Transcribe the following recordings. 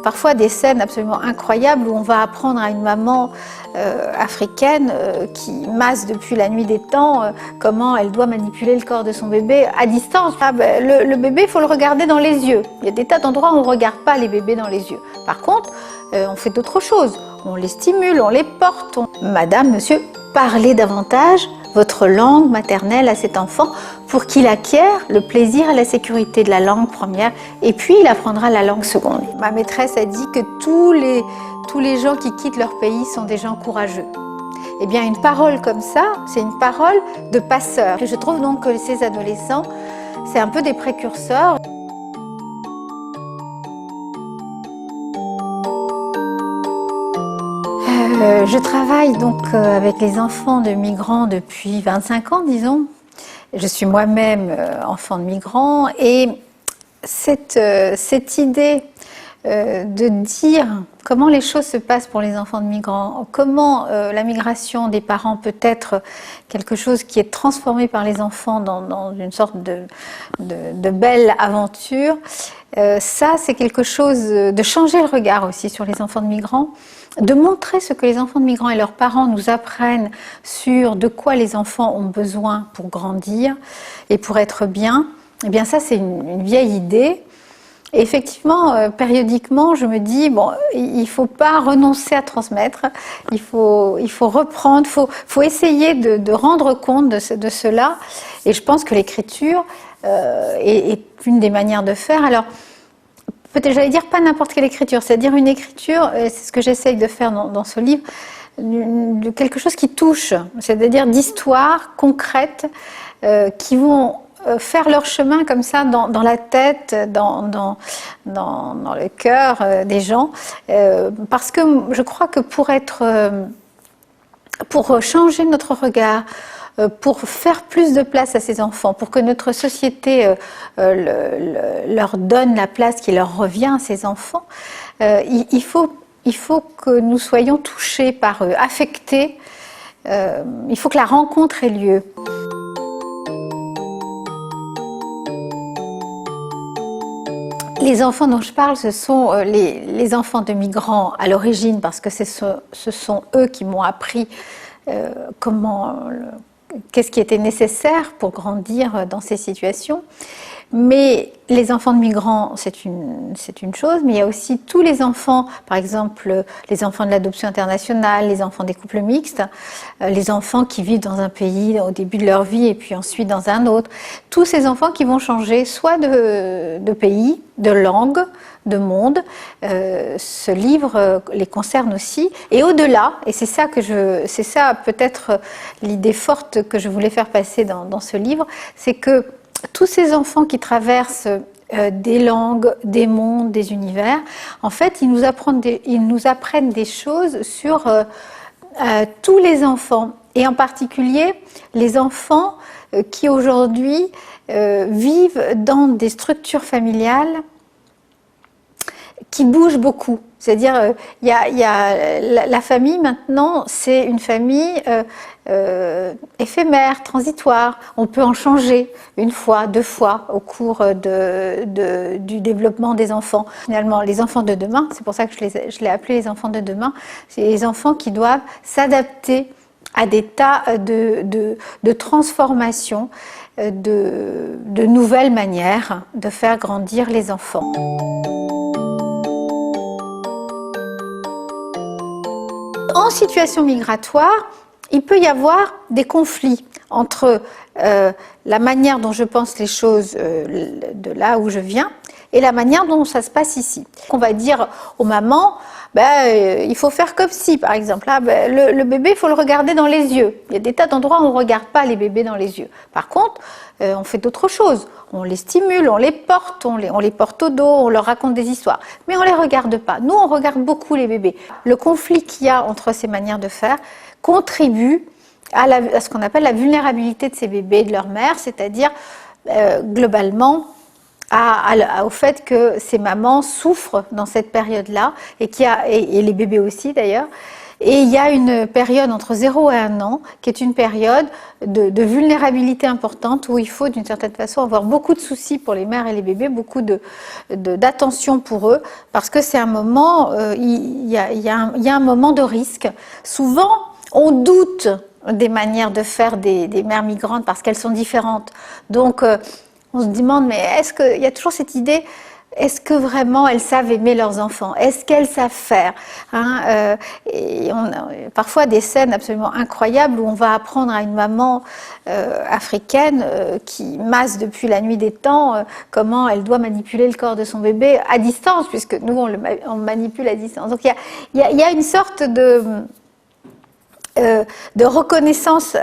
parfois des scènes absolument incroyables où on va apprendre à une maman africaine qui masse depuis la nuit des temps comment elle doit manipuler le corps de son bébé à distance. Le bébé, il faut le regarder dans les yeux. Il y a des tas d'endroits où on ne regarde pas les bébés dans les yeux. Par contre, on fait d'autres choses. On les stimule, on les porte. Madame, monsieur, parlez davantage votre langue maternelle à cet enfant pour qu'il acquiert le plaisir et la sécurité de la langue première et puis il apprendra la langue seconde. Ma maîtresse a dit que tous les gens qui quittent leur pays sont des gens courageux. Eh bien une parole comme ça, c'est une parole de passeur. Et je trouve donc que ces adolescents, c'est un peu des précurseurs. Je travaille donc avec les enfants de migrants depuis 25 ans, disons. Je suis moi-même enfant de migrants et cette idée de dire comment les choses se passent pour les enfants de migrants, comment la migration des parents peut être quelque chose qui est transformé par les enfants dans une sorte de belle aventure, ça c'est quelque chose de changer le regard aussi sur les enfants de migrants, de montrer ce que les enfants de migrants et leurs parents nous apprennent sur de quoi les enfants ont besoin pour grandir et pour être bien. Eh bien ça c'est une vieille idée. Et effectivement, périodiquement, je me dis, bon, il ne faut pas renoncer à transmettre, il faut reprendre, faut essayer de rendre compte de cela. Et je pense que l'écriture est une des manières de faire. Alors, peut-être, j'allais dire pas n'importe quelle écriture, c'est-à-dire une écriture, c'est ce que j'essaye de faire dans ce livre, de quelque chose qui touche, c'est-à-dire d'histoires concrètes qui vont faire leur chemin comme ça dans la tête, dans le cœur des gens, parce que je crois que pour changer notre regard, pour faire plus de place à ces enfants, pour que notre société leur donne la place qui leur revient à ces enfants, il faut que nous soyons touchés par eux, affectés, il faut que la rencontre ait lieu. Les enfants dont je parle, ce sont les enfants de migrants à l'origine, parce que ce sont eux qui m'ont appris qu'est-ce qui était nécessaire pour grandir dans ces situations. Mais les enfants de migrants, c'est une chose, mais il y a aussi tous les enfants, par exemple les enfants de l'adoption internationale, les enfants des couples mixtes, les enfants qui vivent dans un pays au début de leur vie et puis ensuite dans un autre. Tous ces enfants qui vont changer soit de pays, de langue, de monde. Ce livre les concerne aussi. Et au-delà, et c'est ça peut-être l'idée forte que je voulais faire passer dans ce livre, c'est que tous ces enfants qui traversent des langues, des mondes, des univers, en fait, ils nous apprennent des choses sur tous les enfants, et en particulier les enfants qui aujourd'hui vivent dans des structures familiales qui bougent beaucoup. C'est-à-dire, la famille maintenant, c'est une famille éphémère, transitoire. On peut en changer une fois, deux fois au cours du développement des enfants. Finalement, les enfants de demain, c'est pour ça que je l'ai appelé les enfants de demain, c'est les enfants qui doivent s'adapter à des tas de transformations, de nouvelles manières de faire grandir les enfants. En situation migratoire, il peut y avoir des conflits entre la manière dont je pense les choses de là où je viens et la manière dont ça se passe ici. On va dire aux mamans, il faut faire comme si, par exemple, le bébé, il faut le regarder dans les yeux. Il y a des tas d'endroits où on ne regarde pas les bébés dans les yeux. Par contre, on fait d'autres choses. On les stimule, on les porte, on les porte au dos, on leur raconte des histoires. Mais on ne les regarde pas. Nous, on regarde beaucoup les bébés. Le conflit qu'il y a entre ces manières de faire contribue à ce qu'on appelle la vulnérabilité de ces bébés et de leur mère, c'est-à-dire, globalement, au fait que ces mamans souffrent dans cette période-là, et les bébés aussi d'ailleurs, Et il y a une période entre 0 et 1 an qui est une période de vulnérabilité importante où il faut d'une certaine façon avoir beaucoup de soucis pour les mères et les bébés, beaucoup d'attention pour eux, parce que c'est un moment, il y a un moment de risque. Souvent, on doute des manières de faire des mères migrantes parce qu'elles sont différentes. Donc, on se demande, mais est-ce qu'il y a toujours cette idée, est-ce que vraiment elles savent aimer leurs enfants? Est-ce qu'elles savent faire, hein? Et on a parfois des scènes absolument incroyables où on va apprendre à une maman africaine qui masse depuis la nuit des temps comment elle doit manipuler le corps de son bébé à distance, puisque nous on manipule à distance. Donc il y a une sorte de reconnaissance,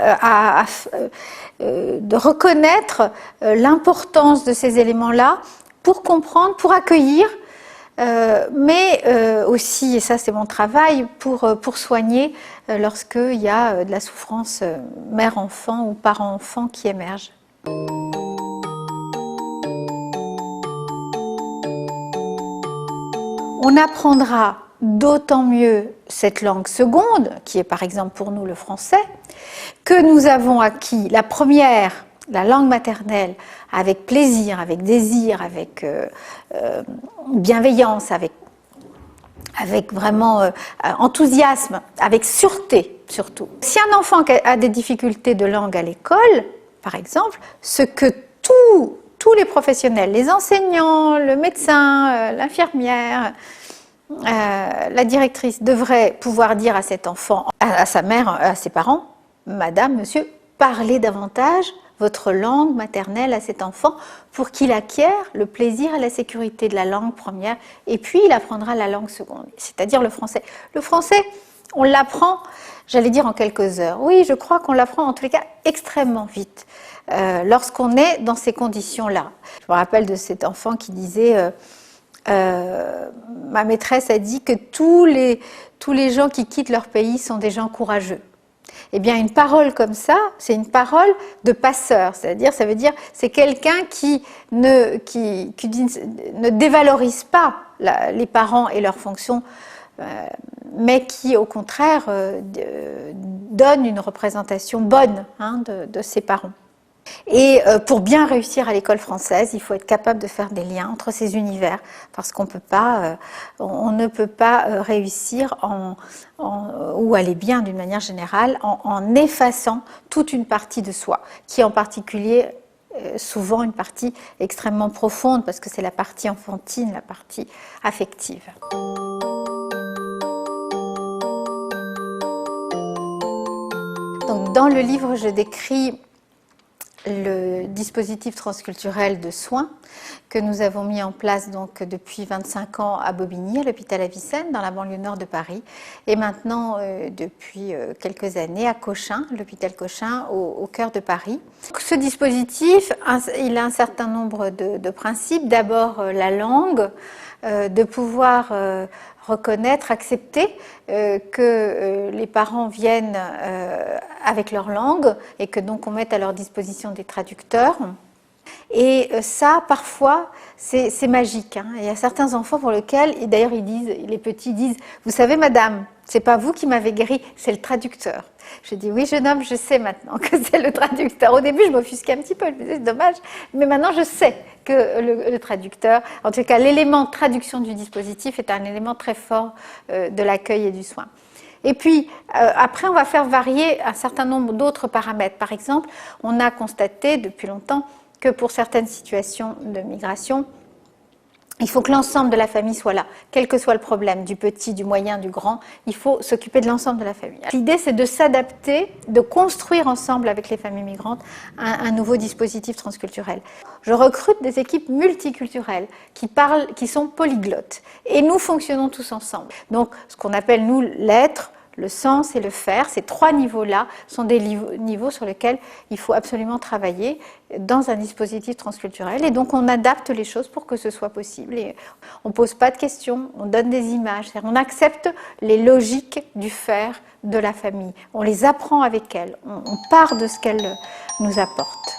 de reconnaître l'importance de ces éléments-là pour comprendre, pour accueillir, mais aussi, et ça c'est mon travail, pour soigner lorsqu'il y a de la souffrance mère-enfant ou parent-enfant qui émerge. On apprendra d'autant mieux cette langue seconde, qui est par exemple pour nous le français, que nous avons acquis la première, la langue maternelle, avec plaisir, avec désir, avec bienveillance, avec vraiment enthousiasme, avec sûreté surtout. Si un enfant a des difficultés de langue à l'école, par exemple, ce que tous les professionnels, les enseignants, le médecin, l'infirmière, la directrice devrait pouvoir dire à cet enfant, à sa mère, à ses parents, Madame, Monsieur, parlez davantage votre langue maternelle à cet enfant pour qu'il acquiert le plaisir et la sécurité de la langue première, et puis il apprendra la langue seconde, c'est-à-dire le français. Le français, on l'apprend, j'allais dire en quelques heures. Oui, je crois qu'on l'apprend en tous les cas extrêmement vite, lorsqu'on est dans ces conditions-là. Je me rappelle de cet enfant qui disait... ma maîtresse a dit que tous les gens qui quittent leur pays sont des gens courageux. Eh bien, une parole comme ça, c'est une parole de passeur, c'est-à-dire, ça veut dire, c'est quelqu'un qui ne dévalorise pas les parents et leurs fonctions, mais qui, au contraire, donne une représentation bonne de ses parents. Et pour bien réussir à l'école française, il faut être capable de faire des liens entre ces univers, parce qu'on on ne peut pas réussir ou aller bien d'une manière générale en effaçant toute une partie de soi, qui est en particulier souvent une partie extrêmement profonde, parce que c'est la partie enfantine, la partie affective. Donc, dans le livre, je décris le dispositif transculturel de soins que nous avons mis en place donc depuis 25 ans à Bobigny, à l'hôpital Avicenne, dans la banlieue nord de Paris, et maintenant depuis quelques années à Cochin, l'hôpital Cochin, au cœur de Paris. Ce dispositif, il a un certain nombre de principes. D'abord la langue, de pouvoir reconnaître, accepter que les parents viennent avec leur langue et que donc on mette à leur disposition des traducteurs. Et ça, parfois, c'est magique. Il y a certains enfants pour lesquels, et d'ailleurs les petits disent, vous savez madame, c'est pas vous qui m'avez guéri, c'est le traducteur. Je dis oui jeune homme, je sais maintenant que c'est le traducteur. Au début je m'offusquais un petit peu, je me disais c'est dommage, mais maintenant je sais que le traducteur, en tout cas l'élément de traduction du dispositif est un élément très fort de l'accueil et du soin. Et puis, après, on va faire varier un certain nombre d'autres paramètres. Par exemple, on a constaté depuis longtemps que pour certaines situations de migration, il faut que l'ensemble de la famille soit là, quel que soit le problème, du petit, du moyen, du grand, il faut s'occuper de l'ensemble de la famille. L'idée, c'est de s'adapter, de construire ensemble avec les familles migrantes un nouveau dispositif transculturel. Je recrute des équipes multiculturelles qui sont polyglottes, et nous fonctionnons tous ensemble. Donc, ce qu'on appelle, nous, l'être, le sens et le faire, ces trois niveaux-là sont des niveaux sur lesquels il faut absolument travailler dans un dispositif transculturel. Et donc on adapte les choses pour que ce soit possible. Et on ne pose pas de questions, on donne des images, on accepte les logiques du faire de la famille. On les apprend avec elle, on part de ce qu'elle nous apporte.